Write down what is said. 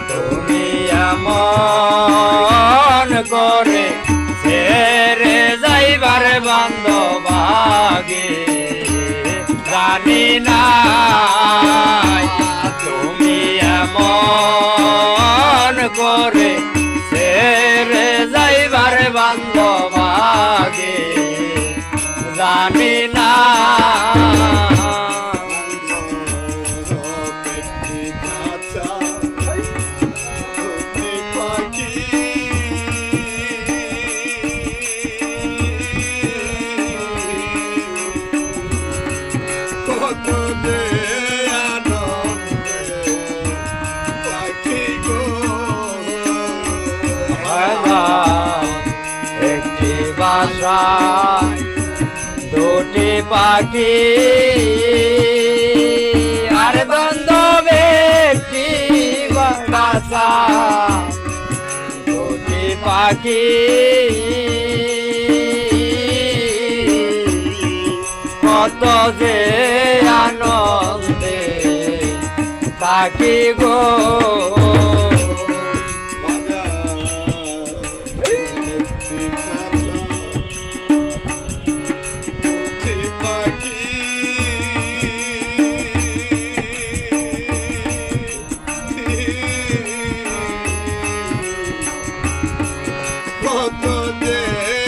তুমি এমন করে ছেড়ে যাইবার বান্ধব আগে জানি না তুমি এমন করে ছেড়ে যাইবার বান্ধব আগে জানি না একটি বাসা দুটি পাখি আর দ্বন্দ্ব একটি বাসা দুটি পাখি কত যে আনন্দে থাকি গো কত যে